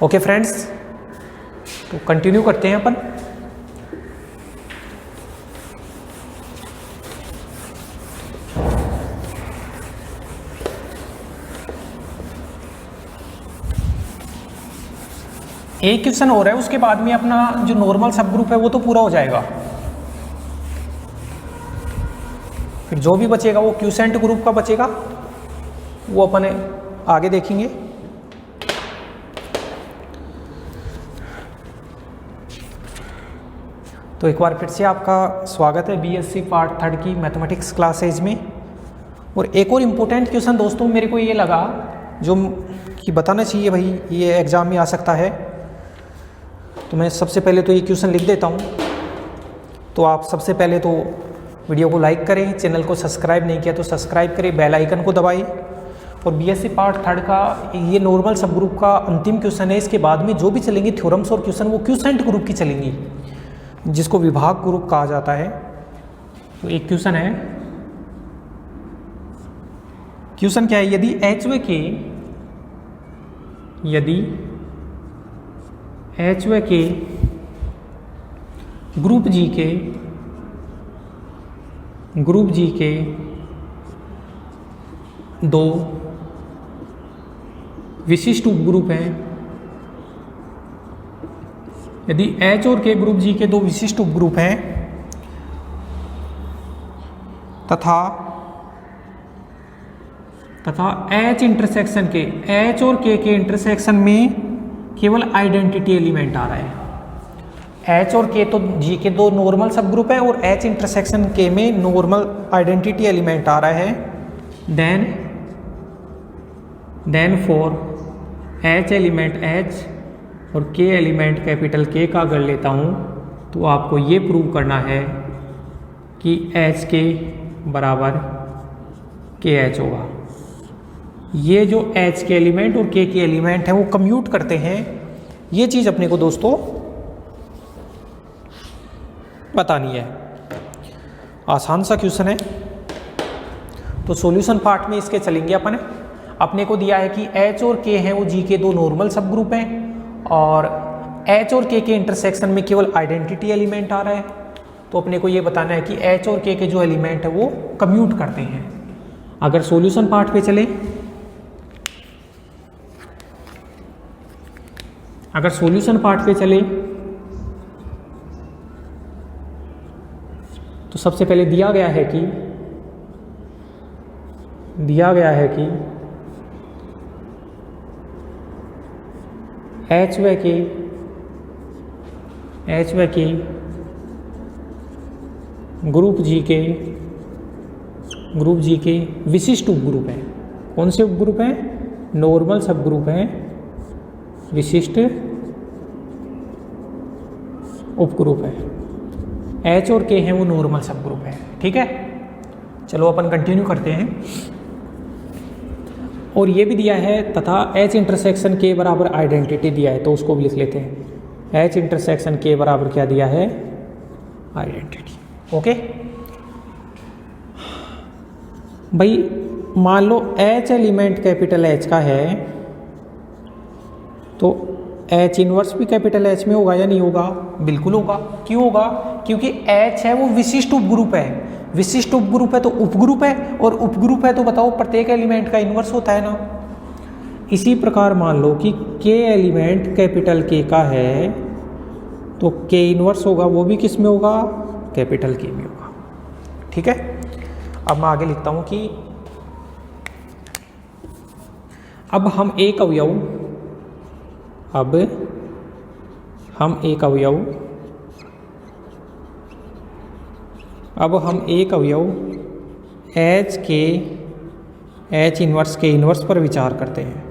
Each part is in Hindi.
ओके फ्रेंड्स, तो कंटिन्यू करते हैं अपन। एक क्वेश्चन हो रहा है, उसके बाद में अपना जो नॉर्मल सब ग्रुप है वो तो पूरा हो जाएगा। फिर जो भी बचेगा वो क्यूसेंट ग्रुप का बचेगा, वो अपन आगे देखेंगे। तो एक बार फिर से आपका स्वागत है बीएससी पार्ट 3 की मैथमेटिक्स क्लासेज में। और एक और इम्पोर्टेंट क्वेश्चन दोस्तों मेरे को ये लगा जो कि बताना चाहिए भाई, ये एग्ज़ाम में आ सकता है। तो मैं सबसे पहले तो ये क्वेश्चन लिख देता हूँ। तो आप सबसे पहले तो वीडियो को लाइक करें, चैनल को सब्सक्राइब नहीं किया तो सब्सक्राइब करें, बेल आइकन को दबाएं। और बीएससी पार्ट 3 का ये नॉर्मल सब ग्रुप का अंतिम क्वेश्चन है। इसके बाद में जो भी चलेंगी थ्योरम्स और क्वेश्चन वो क्यूसेंट ग्रुप की चलेंगी, जिसको विभाग ग्रुप कहा जाता है। तो एक क्वेश्चन है, क्वेश्चन क्या है, यदि एच व के ग्रुप जी के दो विशिष्ट उपग्रुप हैं, यदि H और K ग्रुप जी के दो विशिष्ट उपग्रुप हैं तथा H इंटरसेक्शन के H और K के इंटरसेक्शन में केवल आइडेंटिटी एलिमेंट आ रहा है। H और K तो G के दो नॉर्मल सब ग्रुप है और H इंटरसेक्शन K में नॉर्मल आइडेंटिटी एलिमेंट आ रहा है। Then for H element H और K एलिमेंट कैपिटल K का अगर लेता हूँ तो आपको ये प्रूव करना है कि HK बराबर KH होगा। ये जो H के एलिमेंट और K के एलिमेंट हैं वो कम्यूट करते हैं। ये चीज़ अपने को दोस्तों बतानी है। आसान सा क्वेश्चन है। तो सॉल्यूशन पार्ट में इसके चलेंगे अपन। अपने को दिया है कि H और K हैं वो G के दो नॉर्मल सब ग्रुप हैं और H और K के इंटरसेक्शन में केवल आइडेंटिटी एलिमेंट आ रहा है। तो अपने को ये बताना है कि H और K के जो एलिमेंट है वो कम्यूट करते हैं। अगर सॉल्यूशन पार्ट पे चले, तो सबसे पहले दिया गया है कि H व K ग्रुप जी के विशिष्ट उपग्रुप हैं। कौन से उपग्रुप हैं? नॉर्मल सब ग्रुप हैं, विशिष्ट उपग्रुप है। H और K हैं वो नॉर्मल सब ग्रुप है। ठीक है, चलो अपन कंटिन्यू करते हैं। और ये भी दिया है तथा H इंटरसेक्शन K बराबर आइडेंटिटी दिया है, तो उसको भी लिख लेते हैं। H इंटरसेक्शन K बराबर क्या दिया है? आइडेंटिटी। ओके भाई, मान लो H एलिमेंट कैपिटल H का है तो H इनवर्स भी कैपिटल H में होगा या नहीं होगा? बिल्कुल होगा। क्यों होगा? क्योंकि H है वो विशिष्ट उपग्रुप है। विशिष्ट उपग्रुप है तो उपग्रुप है, और उपग्रुप है तो बताओ प्रत्येक एलिमेंट का इनवर्स होता है ना। इसी प्रकार मान लो कि K एलिमेंट कैपिटल K का है तो K इनवर्स होगा, वो भी किस में होगा? कैपिटल K में होगा। ठीक है, अब मैं आगे लिखता हूं कि अब हम एक अवयव H इनवर्स के इनवर्स पर विचार करते हैं।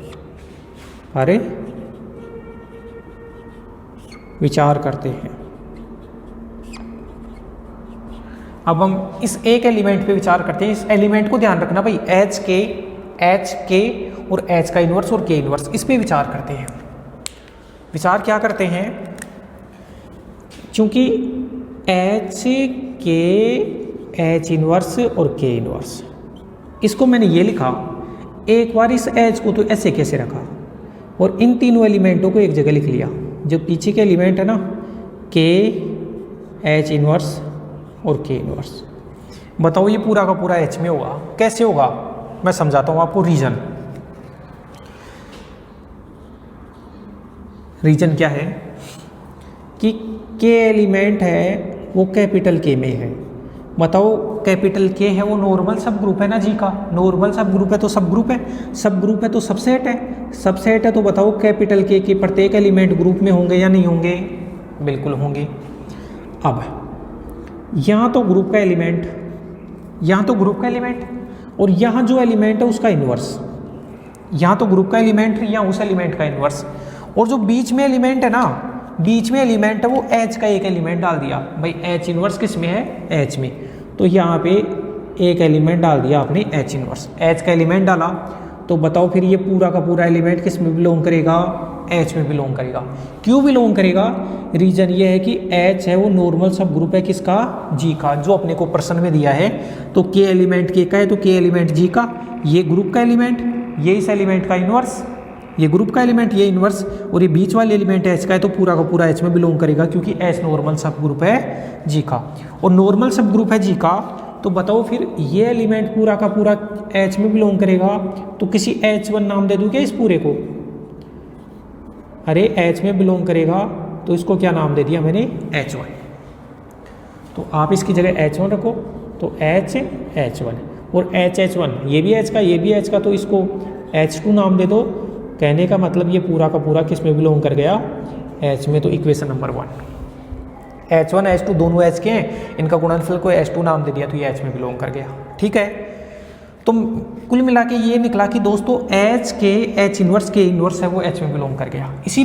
अब हम इस एक एलिमेंट पे विचार करते हैं। इस एलिमेंट को ध्यान रखना भाई, H K और H का इनवर्स और K इनवर्स, इस पे विचार करते हैं। विचार क्या करते हैं? क्योंकि H K H इनवर्स और K इनवर्स, इसको मैंने ये लिखा। एक बार इस H को तो ऐसे कैसे रखा और इन तीनों एलिमेंटों को एक जगह लिख लिया। जो पीछे के एलिमेंट है ना, के, एच इनवर्स और के इनवर्स। बताओ ये पूरा का पूरा एच में होगा, कैसे होगा? मैं समझाता हूँ आपको। रीजन क्या है कि के एलिमेंट है वो कैपिटल के में है। बताओ कैपिटल के है वो नॉर्मल सब ग्रुप है ना जी का। नॉर्मल सब ग्रुप है तो सब ग्रुप है, सब ग्रुप है तो सबसेट है, सबसेट है तो बताओ कैपिटल के प्रत्येक एलिमेंट ग्रुप में होंगे या नहीं होंगे? बिल्कुल होंगे। अब यहाँ तो ग्रुप का एलिमेंट, यहाँ तो ग्रुप का एलिमेंट, और यहाँ जो एलिमेंट है उसका इन्वर्स। यहाँ तो ग्रुप का एलिमेंट है, यहाँ उस एलिमेंट का इन्वर्स। और जो बीच में एलिमेंट है ना, बीच में एलिमेंट है वो एच का एक एलिमेंट डाल दिया। भाई एच इन्वर्स किस में है? एच में। तो यहाँ पे एक एलिमेंट डाल दिया आपने एच इन्वर्स, एच का एलिमेंट डाला। तो बताओ फिर ये पूरा का पूरा एलिमेंट किस में बिलोंग करेगा? एच में बिलोंग करेगा। क्यों बिलोंग करेगा? रीजन ये है कि एच है वो नॉर्मल सब ग्रुप है किसका? जी का, जो अपने को प्रश्न में दिया है। तो के एलिमेंट के का है तो के एलिमेंट जी का, ये ग्रुप का एलिमेंट, ये इस एलिमेंट का इन्वर्स, ये ग्रुप का एलिमेंट, ये इन्वर्स, और ये बीच वाले एलिमेंट एच का है तो पूरा का पूरा एच में बिलोंग करेगा, क्योंकि एच नॉर्मल सब ग्रुप है जी का। और नॉर्मल सब ग्रुप है जी का, तो बताओ फिर ये एलिमेंट पूरा का पूरा एच में बिलोंग करेगा। तो किसी H1 नाम दे दूं क्या इस पूरे को? अरे एच में बिलोंग करेगा तो इसको क्या नाम दे दिया मैंने? H1। तो आप इसकी जगह H1 रखो, तो H1 और H1, ये भी H का, ये भी H का, तो इसको H2 नाम दे दो। कहने का मतलब ये पूरा का पूरा किस में बिलोंग कर गया? H में। तो इक्वेशन नंबर 1, H1 H2 दोनों H के हैं, इनका गुणनफल को H2 नाम दे दिया तो ये H में बिलोंग कर गया। ठीक है, तो कुल मिला के ये निकला कि दोस्तों H के H इन्वर्स के इन्वर्स है वो H में बिलोंग कर गया। इसी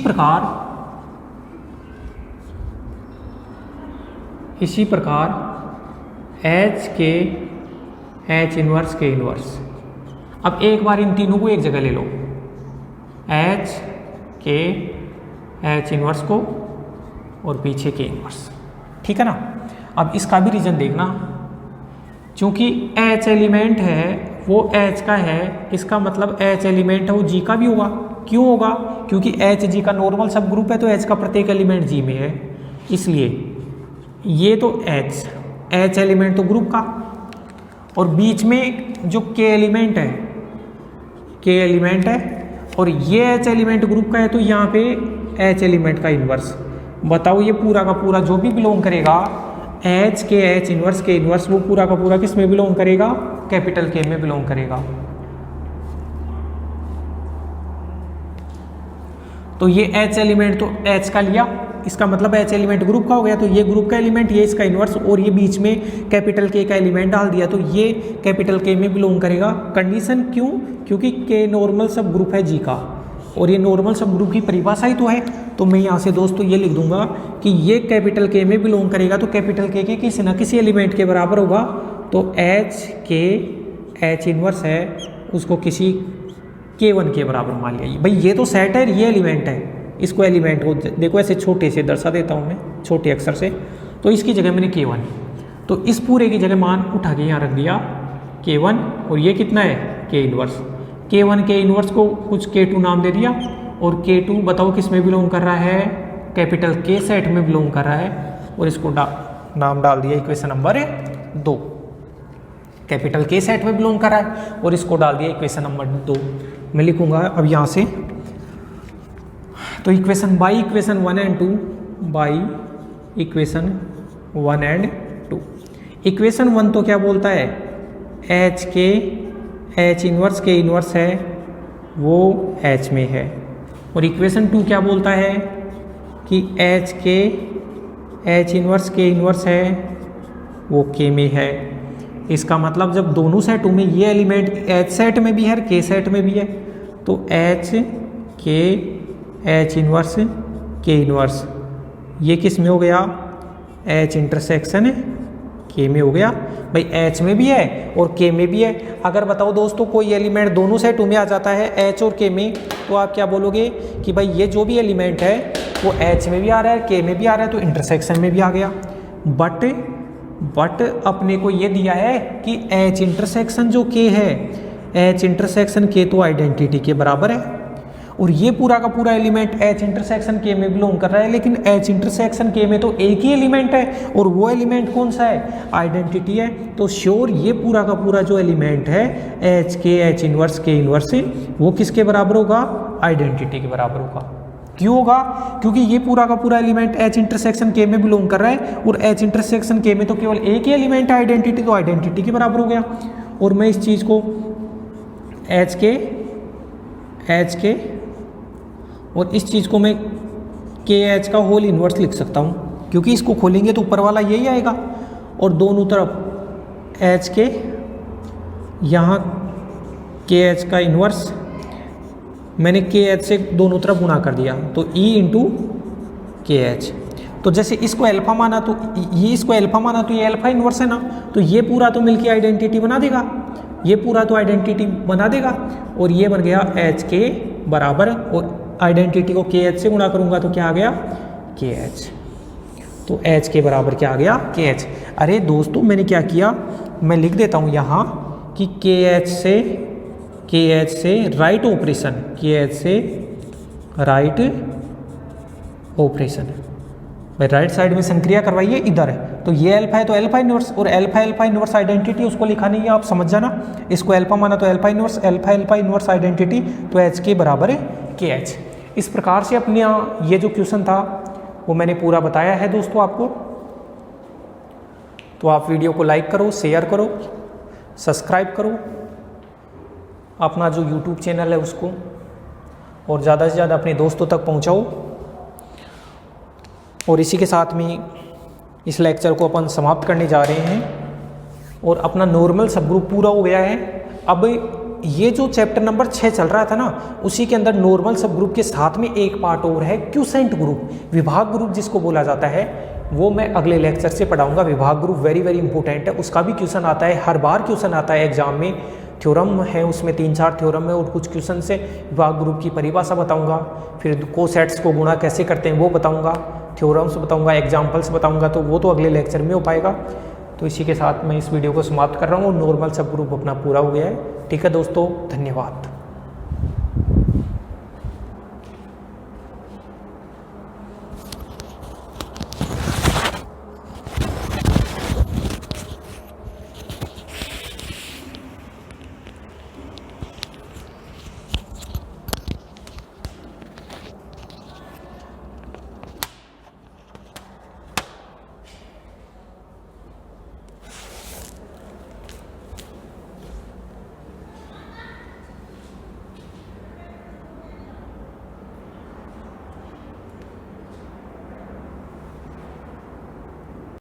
प्रकार H के H इन्वर्स के इन्वर्स। अब एक बार इन तीनों को एक जगह ले लो, H के H इन्वर्स को और पीछे के इन्वर्स। ठीक है ना? अब इसका भी रीजन देखना, क्योंकि H एलिमेंट है वो H का है, इसका मतलब H एलिमेंट है वो G का भी होगा। क्यों होगा? क्योंकि H G का नॉर्मल सब ग्रुप है तो H का प्रत्येक एलिमेंट G में है, इसलिए ये तो H एलिमेंट तो ग्रुप का, और बीच में जो K एलिमेंट है और ये H एलिमेंट ग्रुप का है, तो यहाँ पे H एलिमेंट का इन्वर्स। बताओ ये पूरा का पूरा जो भी बिलोंग करेगा H के H इन्वर्स के इन्वर्स, वो पूरा का पूरा किस में बिलोंग करेगा? कैपिटल K में बिलोंग करेगा। तो ये H एलिमेंट तो H का लिया, इसका मतलब H एलिमेंट ग्रुप का हो गया, तो ये ग्रुप का एलिमेंट, ये इसका इन्वर्स, और ये बीच में कैपिटल K का एलिमेंट डाल दिया तो ये कैपिटल K में बिलोंग करेगा। कंडीशन क्यों? क्योंकि K नॉर्मल सब ग्रुप है जी का, और ये नॉर्मल सब ग्रुप की परिभाषा ही तो है। तो मैं यहाँ से दोस्तों ये लिख दूंगा कि ये कैपिटल K में बिलोंग करेगा, तो कैपिटल K के किसी न किसी एलिमेंट के बराबर होगा। तो H के H इन्वर्स है उसको किसी K1 के बराबर मान लिया। भाई ये तो सेट है, ये एलिमेंट है, इसको एलिमेंट को देखो ऐसे छोटे से दर्शा देता हूँ मैं, छोटे अक्षर से। तो इसकी जगह मैंने K1, तो इस पूरे की जगह मान उठा के यहाँ रख दिया K1, और ये कितना है? K inverse. K1 के इन्वर्स को कुछ K2 नाम दे दिया, और K2 बताओ किस में बिलोंग कर रहा है? कैपिटल K सेट में बिलोंग कर रहा है, और इसको नाम डाल दिया equation number 2। Capital K set में बिलोंग कर रहा है और इसको डाल दिया इक्वेशन नंबर 2। मैं लिखूंगा अब यहाँ से, तो equation by equation 1 and 2, by equation 1 and 2। Equation 1 तो क्या बोलता है? H के H इन्वर्स के इन्वर्स है वो H में है, और इक्वेशन 2 क्या बोलता है कि H के H इन्वर्स के इन्वर्स है वो K में है। इसका मतलब जब दोनों सेटों में ये एलिमेंट H सेट में भी है और K सेट में भी है, तो H के H इन्वर्स K इन्वर्स ये किस में हो गया? H इंटरसेक्शन K में हो गया। भाई H में भी है और K में भी है। अगर बताओ दोस्तों कोई एलिमेंट दोनों सेटों में आ जाता है H और K में, तो आप क्या बोलोगे कि भाई ये जो भी एलिमेंट है वो H में भी आ रहा है, K में भी आ रहा है, तो इंटरसेक्शन में भी आ गया। बट अपने को ये दिया है कि H इंटरसेक्शन जो K है, H इंटरसेक्शन K तो आइडेंटिटी के बराबर है, और ये पूरा का पूरा एलिमेंट H इंटरसेक्शन K में बिलोंग कर रहा है, लेकिन H इंटरसेक्शन K में तो एक ही एलिमेंट है और वो एलिमेंट कौन सा है, आइडेंटिटी है। तो श्योर ये पूरा का पूरा जो एलिमेंट है H के H इनवर्स K इनवर्स से वो किसके बराबर होगा, आइडेंटिटी के बराबर होगा। क्यों होगा, क्योंकि ये पूरा का पूरा एलिमेंट H इंटरसेक्शन K में बिलोंग कर रहा है और H इंटरसेक्शन K में तो केवल एक ही एलिमेंट है आइडेंटिटी, तो आइडेंटिटी के बराबर हो गया। और मैं इस चीज़ को H के और इस चीज़ को मैं KH का होल इन्वर्स लिख सकता हूँ, क्योंकि इसको खोलेंगे तो ऊपर वाला यही आएगा और दोनों तरफ H के यहाँ KH का इन्वर्स मैंने KH से दोनों तरफ गुणा कर दिया, तो E इंटू KH। तो जैसे इसको अल्फा माना तो ये इसको अल्फा माना तो ये अल्फा इन्वर्स है ना, तो ये पूरा तो मिलके आइडेंटिटी बना देगा, ये पूरा तो आइडेंटिटी बना देगा और ये बन गया H के बराबर, और आइडेंटिटी को KH से गुणा करूंगा तो क्या आ गया, KH। तो H के बराबर क्या आ गया, KH। अरे दोस्तों मैंने क्या किया, मैं लिख देता हूँ यहाँ कि KH से राइट ऑपरेशन, KH से राइट ऑपरेशन, भाई राइट साइड में संक्रिया करवाइए इधर है, तो ये अल्फा है तो अल्फा इनवर्स, और अल्फा इनवर्स आइडेंटिटी उसको लिखा नहीं है, आप समझ जाना, इसको अल्फा माना तो अल्फा इनवर्स आइडेंटिटी, तो H के बराबर है KH। इस प्रकार से अपने ये जो क्वेश्चन था वो मैंने पूरा बताया है दोस्तों आपको। तो आप वीडियो को लाइक करो, शेयर करो, सब्सक्राइब करो अपना जो यूट्यूब चैनल है उसको, और ज़्यादा से ज़्यादा अपने दोस्तों तक पहुँचाओ। और इसी के साथ में इस लेक्चर को अपन समाप्त करने जा रहे हैं और अपना नॉर्मल सब ग्रुप पूरा हो गया है। अब ये जो चैप्टर नंबर 6 चल रहा था ना, उसी के अंदर नॉर्मल सब ग्रुप के साथ में एक पार्ट और है, क्यूसेंट ग्रुप, विभाग ग्रुप जिसको बोला जाता है, वो मैं अगले लेक्चर से पढ़ाऊंगा। विभाग ग्रुप वेरी इंपॉर्टेंट है, उसका भी क्वेश्चन आता है, हर बार क्वेश्चन आता है एग्जाम में, थ्योरम है उसमें 3-4 थ्योरम है और कुछ क्वेश्चन से विभाग ग्रुप की परिभाषा बताऊंगा, फिर कोसेट्स को गुणा कैसे करते हैं वो बताऊंगा, थ्योरम्स बताऊंगा, एग्जाम्पल्स बताऊंगा, तो वो तो अगले लेक्चर में हो पाएगा। तो इसी के साथ मैं इस वीडियो को समाप्त कर रहा हूँ और नॉर्मल सब ग्रुप अपना पूरा हो गया है। ठीक है दोस्तों, धन्यवाद।